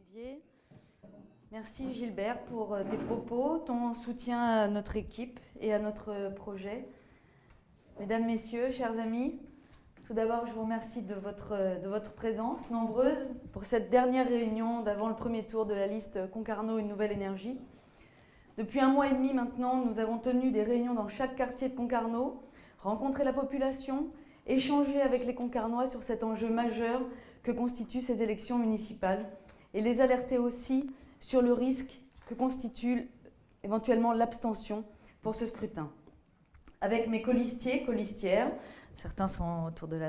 Olivier. Merci Gilbert pour tes propos, ton soutien à notre équipe et à notre projet. Mesdames, Messieurs, chers amis, tout d'abord je vous remercie de votre présence nombreuse pour cette dernière réunion d'avant le premier tour de la liste Concarneau Une Nouvelle Énergie. Depuis 1 mois et demi maintenant, nous avons tenu des réunions dans chaque quartier de Concarneau, rencontré la population, échangé avec les Concarnois sur cet enjeu majeur que constituent ces élections municipales et les alerter aussi sur le risque que constitue éventuellement l'abstention pour ce scrutin. Avec mes colistiers, colistières, certains sont autour de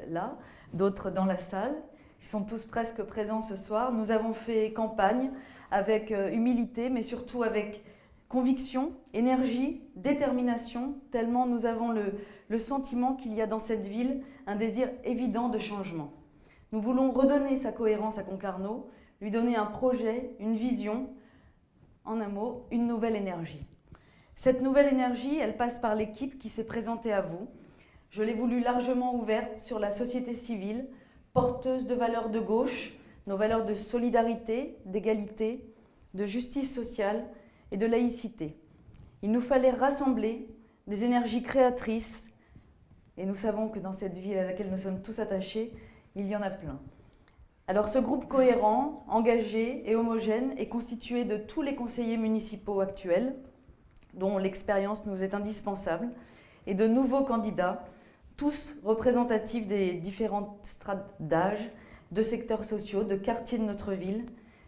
là, d'autres dans la salle, ils sont tous presque présents ce soir. Nous avons fait campagne avec humilité, mais surtout avec conviction, énergie, détermination, tellement nous avons le sentiment qu'il y a dans cette ville un désir évident de changement. Nous voulons redonner sa cohérence à Concarneau, lui donner un projet, une vision, en un mot, une nouvelle énergie. Cette nouvelle énergie, elle passe par l'équipe qui s'est présentée à vous. Je l'ai voulu largement ouverte sur la société civile, porteuse de valeurs de gauche, nos valeurs de solidarité, d'égalité, de justice sociale et de laïcité. Il nous fallait rassembler des énergies créatrices, et nous savons que dans cette ville à laquelle nous sommes tous attachés, il y en a plein. Alors ce groupe cohérent, engagé et homogène est constitué de tous les conseillers municipaux actuels, dont l'expérience nous est indispensable, et de nouveaux candidats, tous représentatifs des différentes strates d'âge, de secteurs sociaux, de quartiers de notre ville.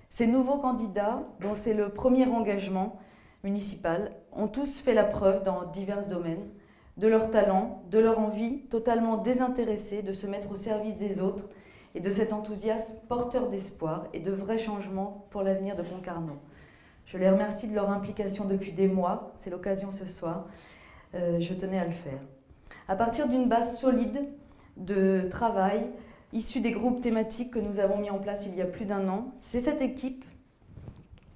Ces nouveaux candidats, dont c'est le premier engagement municipal, ont tous fait la preuve dans divers domaines, de leur talent, de leur envie totalement désintéressée de se mettre au service des autres et de cet enthousiasme porteur d'espoir et de vrais changements pour l'avenir de Concarneau. Je les remercie de leur implication depuis des mois, c'est l'occasion ce soir, je tenais à le faire. À partir d'une base solide de travail, issue des groupes thématiques que nous avons mis en place il y a plus d'1 an, c'est cette équipe,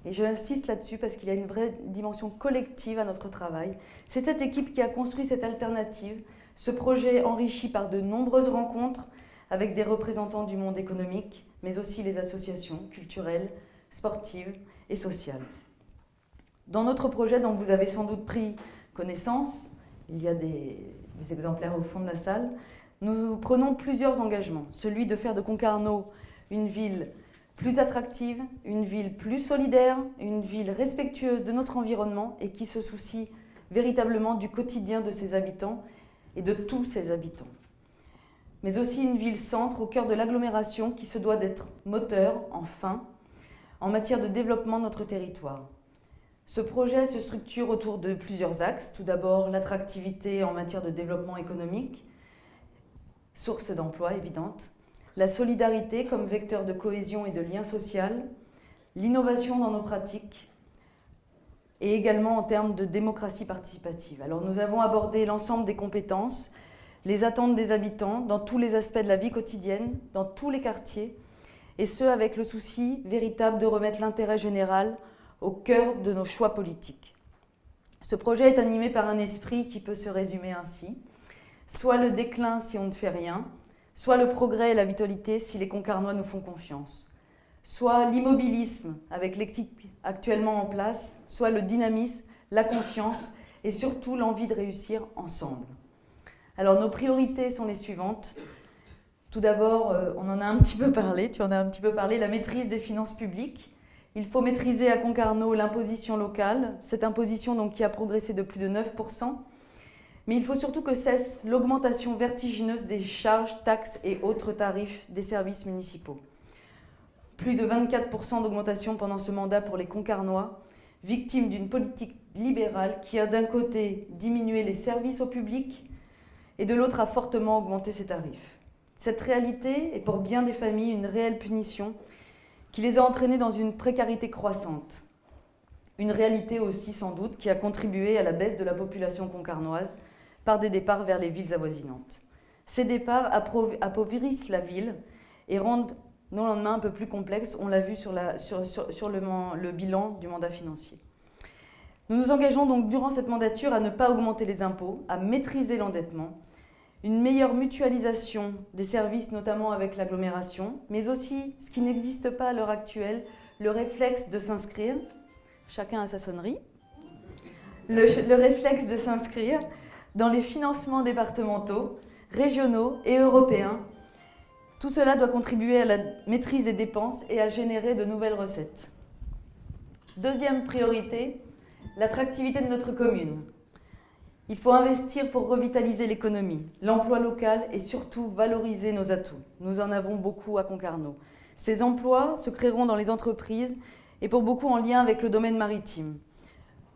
et j'insiste là-dessus parce qu'il y a une vraie dimension collective à notre travail, c'est cette équipe qui a construit cette alternative, ce projet enrichi par de nombreuses rencontres avec des représentants du monde économique, mais aussi les associations culturelles, sportives et sociales. Dans notre projet dont vous avez sans doute pris connaissance, il y a des exemplaires au fond de la salle, nous prenons plusieurs engagements. Celui de faire de Concarneau une ville plus attractive, une ville plus solidaire, une ville respectueuse de notre environnement et qui se soucie véritablement du quotidien de ses habitants et de tous ses habitants. Mais aussi une ville-centre au cœur de l'agglomération qui se doit d'être moteur, enfin, en matière de développement de notre territoire. Ce projet se structure autour de plusieurs axes. Tout d'abord, l'attractivité en matière de développement économique, source d'emploi évidente, la solidarité comme vecteur de cohésion et de lien social, l'innovation dans nos pratiques et également en termes de démocratie participative. Alors nous avons abordé l'ensemble des compétences, les attentes des habitants dans tous les aspects de la vie quotidienne, dans tous les quartiers, et ce avec le souci véritable de remettre l'intérêt général au cœur de nos choix politiques. Ce projet est animé par un esprit qui peut se résumer ainsi, soit le déclin si on ne fait rien, soit le progrès et la vitalité si les Concarnois nous font confiance, soit l'immobilisme avec l'équipe actuellement en place, soit le dynamisme, la confiance et surtout l'envie de réussir ensemble. Alors nos priorités sont les suivantes. Tout d'abord, on en a un petit peu parlé, tu en as un petit peu parlé, la maîtrise des finances publiques. Il faut maîtriser à Concarneau l'imposition locale, cette imposition donc qui a progressé de plus de 9%. Mais il faut surtout que cesse l'augmentation vertigineuse des charges, taxes et autres tarifs des services municipaux. Plus de 24% d'augmentation pendant ce mandat pour les Concarnois, victimes d'une politique libérale qui a d'un côté diminué les services au public et de l'autre a fortement augmenté ses tarifs. Cette réalité est pour bien des familles une réelle punition qui les a entraînés dans une précarité croissante. Une réalité aussi sans doute qui a contribué à la baisse de la population concarnoise par des départs vers les villes avoisinantes. Ces départs appauvrissent la ville et rendent nos lendemains un peu plus complexes, on l'a vu sur le bilan du mandat financier. Nous nous engageons donc durant cette mandature à ne pas augmenter les impôts, à maîtriser l'endettement, une meilleure mutualisation des services, notamment avec l'agglomération, mais aussi, ce qui n'existe pas à l'heure actuelle, le réflexe de s'inscrire, chacun a sa sonnerie, le réflexe de s'inscrire dans les financements départementaux, régionaux et européens. Tout cela doit contribuer à la maîtrise des dépenses et à générer de nouvelles recettes. Deuxième priorité, l'attractivité de notre commune. Il faut investir pour revitaliser l'économie, l'emploi local et surtout valoriser nos atouts. Nous en avons beaucoup à Concarneau. Ces emplois se créeront dans les entreprises et pour beaucoup en lien avec le domaine maritime,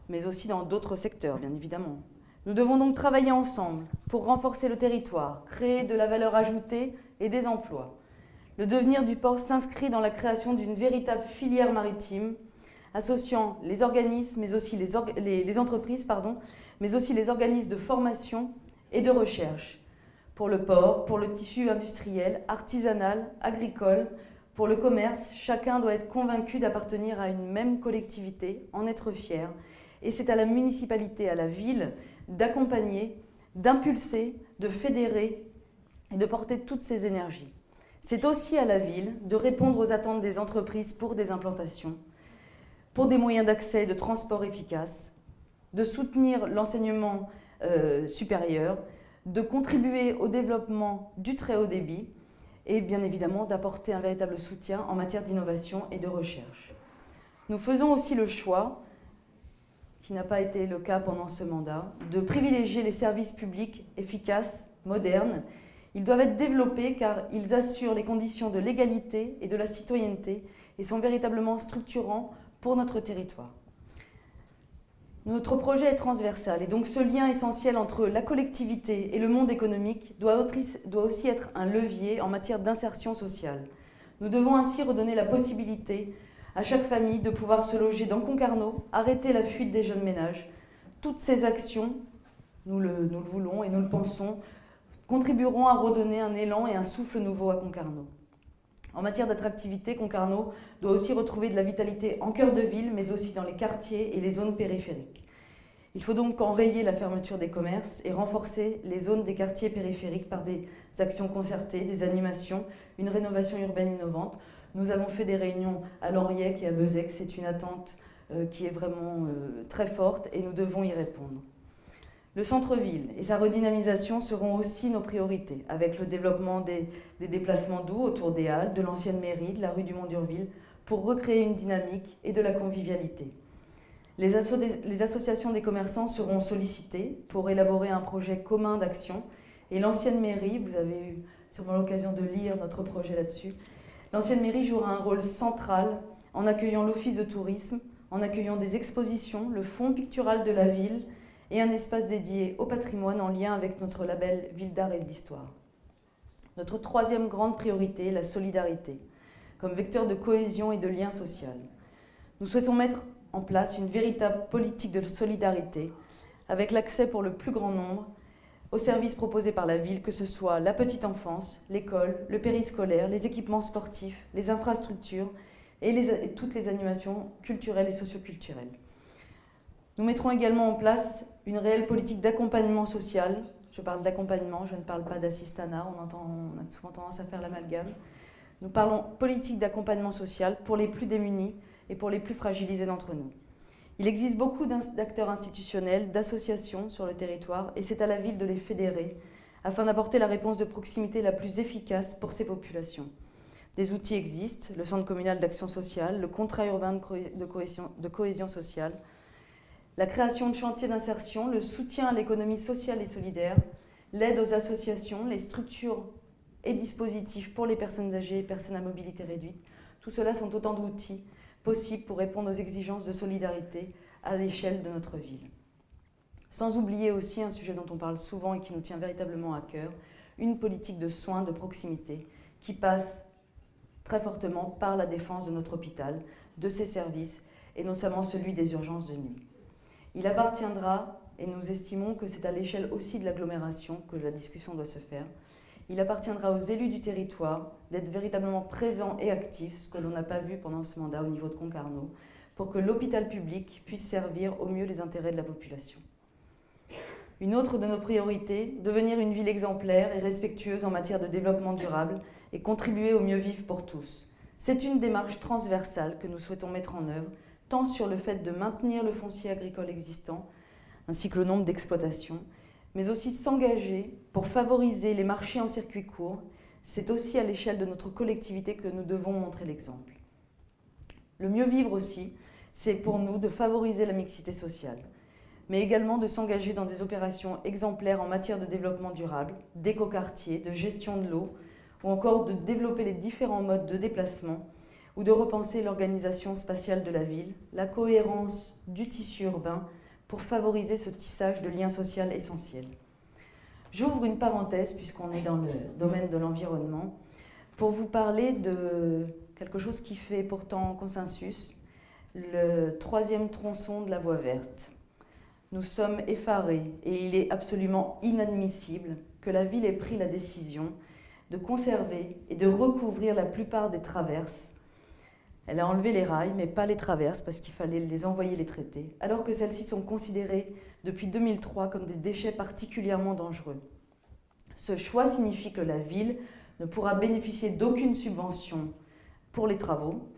mais aussi dans d'autres secteurs, bien évidemment. Nous devons donc travailler ensemble pour renforcer le territoire, créer de la valeur ajoutée et des emplois. Le devenir du port s'inscrit dans la création d'une véritable filière maritime, associant les organismes, mais aussi les entreprises, mais aussi les organismes de formation et de recherche. Pour le port, pour le tissu industriel, artisanal, agricole, pour le commerce, chacun doit être convaincu d'appartenir à une même collectivité, en être fier. Et c'est à la municipalité, à la ville, d'accompagner, d'impulser, de fédérer et de porter toutes ces énergies. C'est aussi à la ville de répondre aux attentes des entreprises pour des implantations, pour des moyens d'accès et de transport efficaces, de soutenir l'enseignement supérieur, de contribuer au développement du très haut débit et bien évidemment d'apporter un véritable soutien en matière d'innovation et de recherche. Nous faisons aussi le choix, qui n'a pas été le cas pendant ce mandat, de privilégier les services publics efficaces, modernes. Ils doivent être développés car ils assurent les conditions de l'égalité et de la citoyenneté et sont véritablement structurants pour notre territoire. Notre projet est transversal et donc ce lien essentiel entre la collectivité et le monde économique doit aussi être un levier en matière d'insertion sociale. Nous devons ainsi redonner la possibilité à chaque famille de pouvoir se loger dans Concarneau, arrêter la fuite des jeunes ménages. Toutes ces actions, nous le voulons et nous le pensons, contribueront à redonner un élan et un souffle nouveau à Concarneau. En matière d'attractivité, Concarneau doit aussi retrouver de la vitalité en cœur de ville, mais aussi dans les quartiers et les zones périphériques. Il faut donc enrayer la fermeture des commerces et renforcer les zones des quartiers périphériques par des actions concertées, des animations, une rénovation urbaine innovante. Nous avons fait des réunions à Lauriec et à Beuzec, c'est une attente qui est vraiment très forte et nous devons y répondre. Le centre-ville et sa redynamisation seront aussi nos priorités, avec le développement des déplacements doux autour des Halles, de l'ancienne mairie, de la rue du Mont-d'Urville, pour recréer une dynamique et de la convivialité. Les associations des commerçants seront sollicitées pour élaborer un projet commun d'action, et l'ancienne mairie, vous avez eu sûrement l'occasion de lire notre projet là-dessus, l'ancienne mairie jouera un rôle central en accueillant l'office de tourisme, en accueillant des expositions, le fonds pictural de la ville, et un espace dédié au patrimoine en lien avec notre label Ville d'art et d'histoire. Notre troisième grande priorité, la solidarité, comme vecteur de cohésion et de lien social. Nous souhaitons mettre en place une véritable politique de solidarité avec l'accès pour le plus grand nombre aux services proposés par la ville, que ce soit la petite enfance, l'école, le périscolaire, les équipements sportifs, les infrastructures et toutes les animations culturelles et socioculturelles. Nous mettrons également en place une réelle politique d'accompagnement social. Je parle d'accompagnement, je ne parle pas d'assistanat, on a souvent tendance à faire l'amalgame. Nous parlons politique d'accompagnement social pour les plus démunis et pour les plus fragilisés d'entre nous. Il existe beaucoup d'acteurs institutionnels, d'associations sur le territoire et c'est à la ville de les fédérer afin d'apporter la réponse de proximité la plus efficace pour ces populations. Des outils existent, le Centre communal d'action sociale, le contrat urbain de cohésion sociale, la création de chantiers d'insertion, le soutien à l'économie sociale et solidaire, l'aide aux associations, les structures et dispositifs pour les personnes âgées et personnes à mobilité réduite. Tout cela sont autant d'outils possibles pour répondre aux exigences de solidarité à l'échelle de notre ville. Sans oublier aussi un sujet dont on parle souvent et qui nous tient véritablement à cœur, une politique de soins de proximité qui passe très fortement par la défense de notre hôpital, de ses services et notamment celui des urgences de nuit. Il appartiendra, et nous estimons que c'est à l'échelle aussi de l'agglomération que la discussion doit se faire, il appartiendra aux élus du territoire d'être véritablement présents et actifs, ce que l'on n'a pas vu pendant ce mandat au niveau de Concarneau, pour que l'hôpital public puisse servir au mieux les intérêts de la population. Une autre de nos priorités, devenir une ville exemplaire et respectueuse en matière de développement durable et contribuer au mieux vivre pour tous. C'est une démarche transversale que nous souhaitons mettre en œuvre, tant sur le fait de maintenir le foncier agricole existant, ainsi que le nombre d'exploitations, mais aussi s'engager pour favoriser les marchés en circuit court. C'est aussi à l'échelle de notre collectivité que nous devons montrer l'exemple. Le mieux vivre aussi, c'est pour nous de favoriser la mixité sociale, mais également de s'engager dans des opérations exemplaires en matière de développement durable, d'écoquartier, de gestion de l'eau, ou encore de développer les différents modes de déplacement, ou de repenser l'organisation spatiale de la ville, la cohérence du tissu urbain, pour favoriser ce tissage de liens sociaux essentiels. J'ouvre une parenthèse, puisqu'on est dans le domaine de l'environnement, pour vous parler de quelque chose qui fait pourtant consensus, le 3e tronçon de la voie verte. Nous sommes effarés et il est absolument inadmissible que la ville ait pris la décision de conserver et de recouvrir la plupart des traverses. Elle a enlevé les rails, mais pas les traverses, parce qu'il fallait les envoyer les traiter, alors que celles-ci sont considérées depuis 2003 comme des déchets particulièrement dangereux. Ce choix signifie que la ville ne pourra bénéficier d'aucune subvention pour les travaux.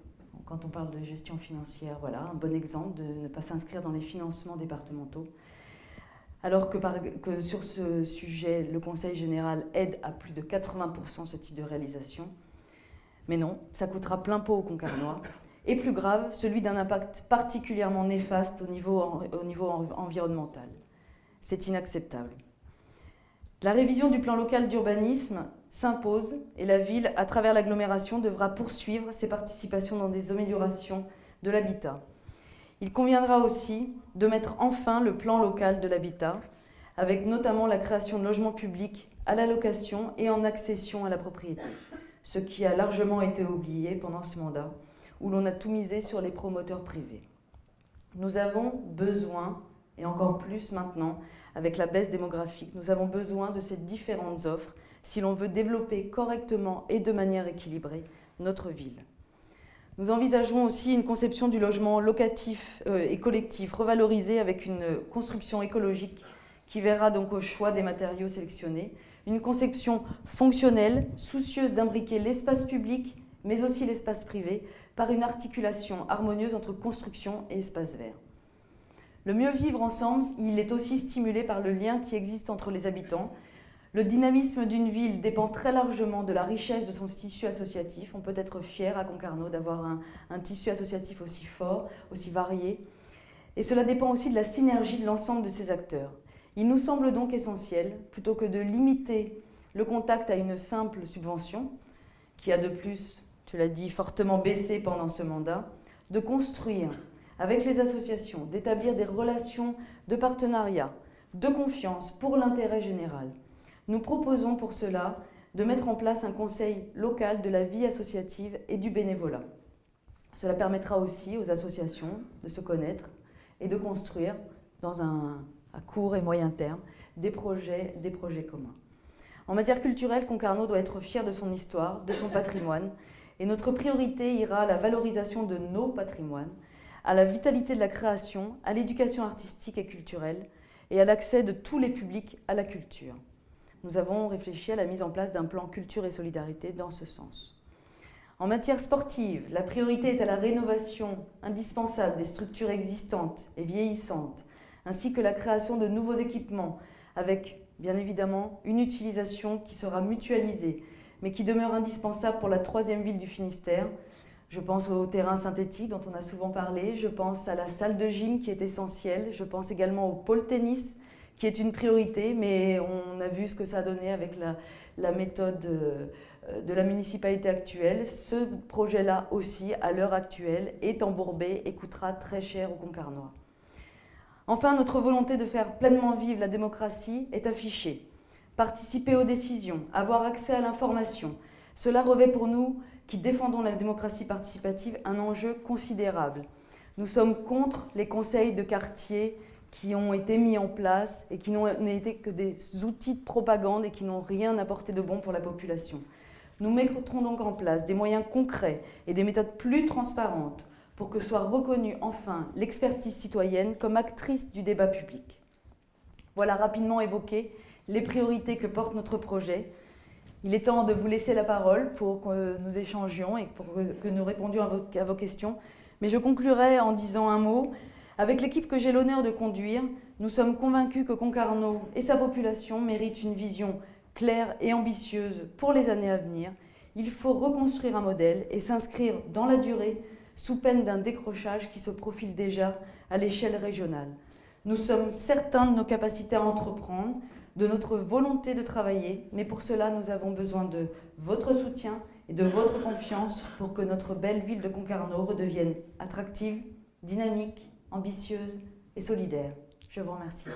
Quand on parle de gestion financière, voilà un bon exemple de ne pas s'inscrire dans les financements départementaux. Alors que sur ce sujet, le Conseil général aide à plus de 80% ce type de réalisation. Mais non, ça coûtera plein pot aux Concarnois. Et plus grave, celui d'un impact particulièrement néfaste au niveau environnemental. C'est inacceptable. La révision du plan local d'urbanisme s'impose et la ville, à travers l'agglomération, devra poursuivre ses participations dans des améliorations de l'habitat. Il conviendra aussi de mettre enfin le plan local de l'habitat, avec notamment la création de logements publics à la location et en accession à la propriété, ce qui a largement été oublié pendant ce mandat, où l'on a tout misé sur les promoteurs privés. Nous avons besoin, et encore plus maintenant, avec la baisse démographique, nous avons besoin de ces différentes offres si l'on veut développer correctement et de manière équilibrée notre ville. Nous envisageons aussi une conception du logement locatif et collectif revalorisé avec une construction écologique qui verra donc au choix des matériaux sélectionnés, une conception fonctionnelle, soucieuse d'imbriquer l'espace public, mais aussi l'espace privé, par une articulation harmonieuse entre construction et espace vert. Le mieux vivre ensemble, il est aussi stimulé par le lien qui existe entre les habitants. Le dynamisme d'une ville dépend très largement de la richesse de son tissu associatif. On peut être fier à Concarneau d'avoir un tissu associatif aussi fort, aussi varié. Et cela dépend aussi de la synergie de l'ensemble de ces acteurs. Il nous semble donc essentiel, plutôt que de limiter le contact à une simple subvention, qui a de plus, tu l'as dit, fortement baissé pendant ce mandat, de construire avec les associations, d'établir des relations de partenariat, de confiance pour l'intérêt général. Nous proposons pour cela de mettre en place un conseil local de la vie associative et du bénévolat. Cela permettra aussi aux associations de se connaître et de construire à court et moyen terme des projets communs. En matière culturelle, Concarneau doit être fier de son histoire, de son patrimoine, et notre priorité ira à la valorisation de nos patrimoines, à la vitalité de la création, à l'éducation artistique et culturelle, et à l'accès de tous les publics à la culture. Nous avons réfléchi à la mise en place d'un plan culture et solidarité dans ce sens. En matière sportive, la priorité est à la rénovation indispensable des structures existantes et vieillissantes, ainsi que la création de nouveaux équipements, avec bien évidemment une utilisation qui sera mutualisée, mais qui demeure indispensable pour la 3e ville du Finistère. Je pense au terrain synthétique dont on a souvent parlé, je pense à la salle de gym qui est essentielle, je pense également au pôle tennis qui est une priorité, mais on a vu ce que ça a donné avec la méthode de la municipalité actuelle. Ce projet-là aussi, à l'heure actuelle, est embourbé et coûtera très cher aux Concarnois. Enfin, notre volonté de faire pleinement vivre la démocratie est affichée. Participer aux décisions, avoir accès à l'information, cela revêt pour nous, qui défendons la démocratie participative, un enjeu considérable. Nous sommes contre les conseils de quartier qui ont été mis en place et qui n'ont été que des outils de propagande et qui n'ont rien apporté de bon pour la population. Nous mettrons donc en place des moyens concrets et des méthodes plus transparentes pour que soit reconnue enfin l'expertise citoyenne comme actrice du débat public. Voilà rapidement évoqué les priorités que porte notre projet. Il est temps de vous laisser la parole pour que nous échangions et pour que nous répondions à vos questions. Mais je conclurai en disant un mot. Avec l'équipe que j'ai l'honneur de conduire, nous sommes convaincus que Concarneau et sa population méritent une vision claire et ambitieuse pour les années à venir. Il faut reconstruire un modèle et s'inscrire dans la durée sous peine d'un décrochage qui se profile déjà à l'échelle régionale. Nous sommes certains de nos capacités à entreprendre, de notre volonté de travailler, mais pour cela, nous avons besoin de votre soutien et de votre confiance pour que notre belle ville de Concarneau redevienne attractive, dynamique, ambitieuse et solidaire. Je vous remercie.